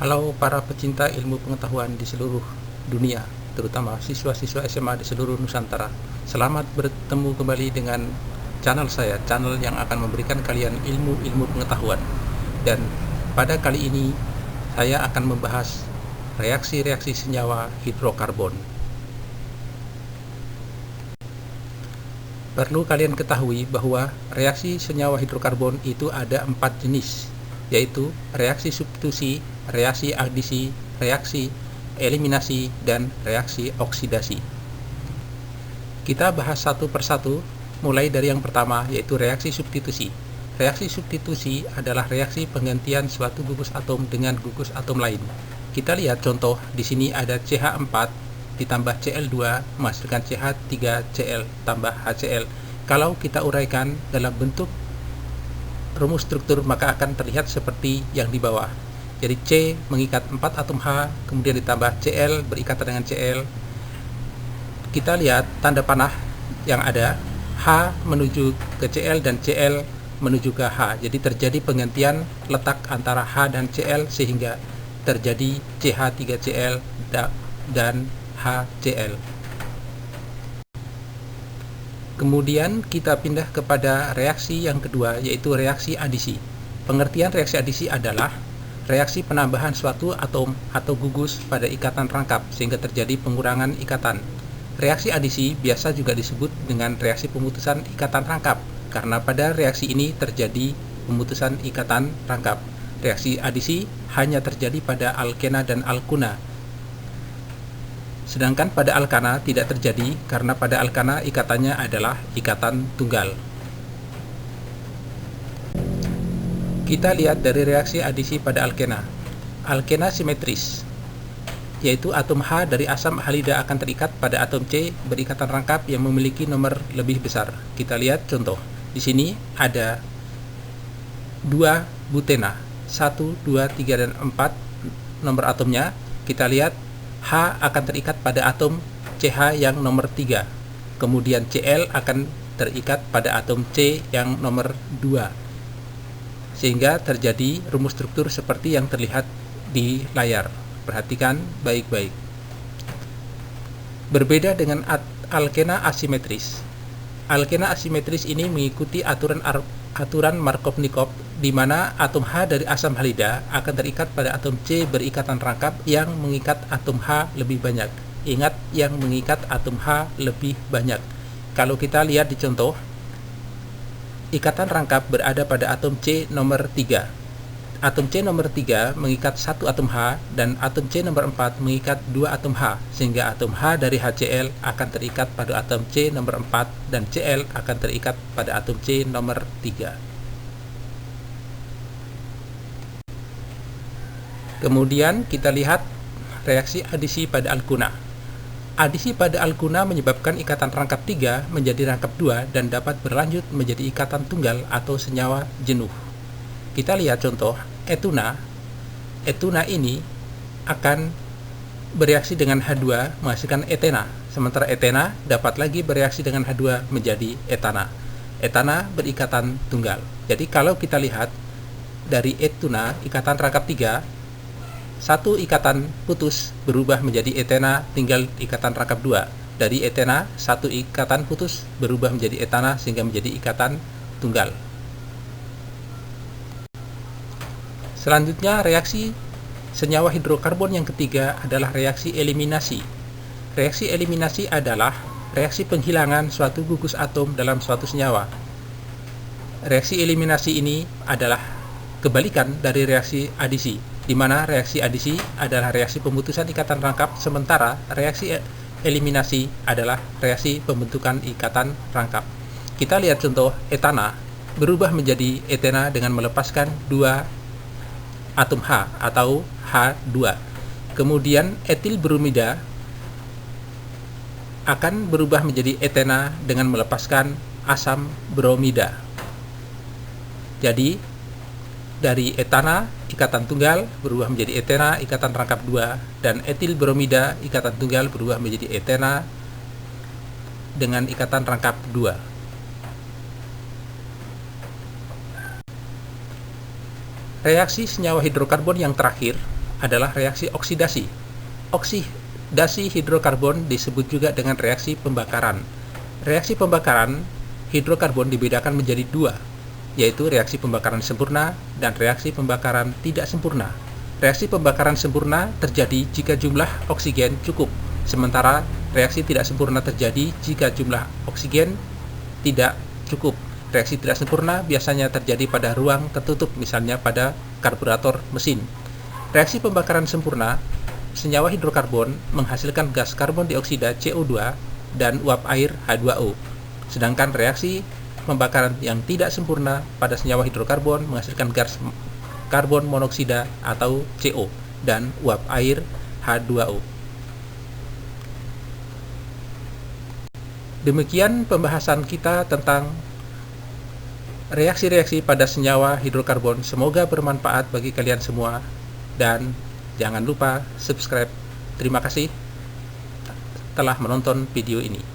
Halo para pecinta ilmu pengetahuan di seluruh dunia, terutama siswa-siswa SMA di seluruh Nusantara. Selamat bertemu kembali dengan channel saya, channel yang akan memberikan kalian ilmu-ilmu pengetahuan. Dan pada kali ini saya akan membahas reaksi-reaksi senyawa hidrokarbon. Perlu kalian ketahui bahwa reaksi senyawa hidrokarbon itu ada 4 jenis, yaitu reaksi substitusi, reaksi adisi, reaksi eliminasi, dan reaksi oksidasi. Kita bahas satu persatu, mulai dari yang pertama, yaitu reaksi substitusi. Reaksi substitusi adalah reaksi penggantian suatu gugus atom dengan gugus atom lain. Kita lihat contoh, di sini ada CH4 ditambah Cl2 menghasilkan CH3Cl tambah HCl. Kalau kita uraikan dalam bentuk rumus struktur, maka akan terlihat seperti yang di bawah. Jadi C mengikat 4 atom H, kemudian ditambah Cl berikatan dengan Cl. Kita lihat tanda panah yang ada, H menuju ke Cl dan Cl menuju ke H. Jadi terjadi penggantian letak antara H dan Cl sehingga terjadi CH3Cl dan HCl. Kemudian kita pindah kepada reaksi yang kedua, yaitu reaksi adisi. Pengertian reaksi adisi adalah reaksi penambahan suatu atom atau gugus pada ikatan rangkap sehingga terjadi pengurangan ikatan. Reaksi adisi biasa juga disebut dengan reaksi pemutusan ikatan rangkap karena pada reaksi ini terjadi pemutusan ikatan rangkap. Reaksi adisi hanya terjadi pada alkena dan alkuna. Sedangkan pada alkana tidak terjadi karena pada alkana ikatannya adalah ikatan tunggal. Kita lihat dari reaksi adisi pada alkena. Alkena simetris, yaitu atom H dari asam halida akan terikat pada atom C berikatan rangkap yang memiliki nomor lebih besar. Kita lihat contoh. Di sini ada 2 butena, 1, 2, 3, dan 4 nomor atomnya. Kita lihat H akan terikat pada atom CH yang nomor 3. Kemudian Cl akan terikat pada atom C yang nomor 2. Sehingga terjadi rumus struktur seperti yang terlihat di layar. Perhatikan baik-baik. Berbeda dengan alkena asimetris. Alkena asimetris ini mengikuti aturan Markovnikov, di mana atom H dari asam halida akan terikat pada atom C berikatan rangkap yang mengikat atom H lebih banyak. Ingat, yang mengikat atom H lebih banyak. Kalau kita lihat di contoh, ikatan rangkap berada pada atom C nomor 3. Atom C nomor 3 mengikat 1 atom H dan atom C nomor 4 mengikat 2 atom H, sehingga atom H dari HCl akan terikat pada atom C nomor 4 dan Cl akan terikat pada atom C nomor 3. Kemudian kita lihat reaksi adisi pada alkuna. Adisi pada alkuna menyebabkan ikatan rangkap 3 menjadi rangkap 2 dan dapat berlanjut menjadi ikatan tunggal atau senyawa jenuh. Kita lihat contoh, etuna. Etuna ini akan bereaksi dengan H2 menghasilkan etena. Sementara etena dapat lagi bereaksi dengan H2 menjadi etana. Etana berikatan tunggal. Jadi kalau kita lihat dari etuna, ikatan rangkap 3, satu ikatan putus berubah menjadi etena, tinggal ikatan rangkap 2. Dari etena, satu ikatan putus berubah menjadi etana sehingga menjadi ikatan tunggal. Selanjutnya, reaksi senyawa hidrokarbon yang ketiga adalah reaksi eliminasi. Reaksi eliminasi adalah reaksi penghilangan suatu gugus atom dalam suatu senyawa. Reaksi eliminasi ini adalah kebalikan dari reaksi adisi, di mana reaksi adisi adalah reaksi pemutusan ikatan rangkap, sementara reaksi eliminasi adalah reaksi pembentukan ikatan rangkap. Kita lihat contoh, etana berubah menjadi etena dengan melepaskan 2 atom H atau H2. Kemudian etil bromida akan berubah menjadi etena dengan melepaskan asam bromida. Jadi dari etana ikatan tunggal berubah menjadi etena ikatan rangkap 2, dan etil bromida ikatan tunggal berubah menjadi etena dengan ikatan rangkap 2. Reaksi senyawa hidrokarbon yang terakhir adalah reaksi oksidasi. Oksidasi hidrokarbon disebut juga dengan reaksi pembakaran. Reaksi pembakaran hidrokarbon dibedakan menjadi dua, yaitu reaksi pembakaran sempurna dan reaksi pembakaran tidak sempurna. Reaksi pembakaran sempurna terjadi jika jumlah oksigen cukup, sementara reaksi tidak sempurna terjadi jika jumlah oksigen tidak cukup. Reaksi tidak sempurna biasanya terjadi pada ruang tertutup, misalnya pada karburator mesin. Reaksi pembakaran sempurna, senyawa hidrokarbon menghasilkan gas karbon dioksida CO2 dan uap air H2O. Sedangkan reaksi pembakaran yang tidak sempurna pada senyawa hidrokarbon menghasilkan gas karbon monoksida atau CO dan uap air H2O. Demikian pembahasan kita tentang reaksi-reaksi pada senyawa hidrokarbon. Semoga bermanfaat bagi kalian semua dan jangan lupa subscribe. Terima kasih telah menonton video ini.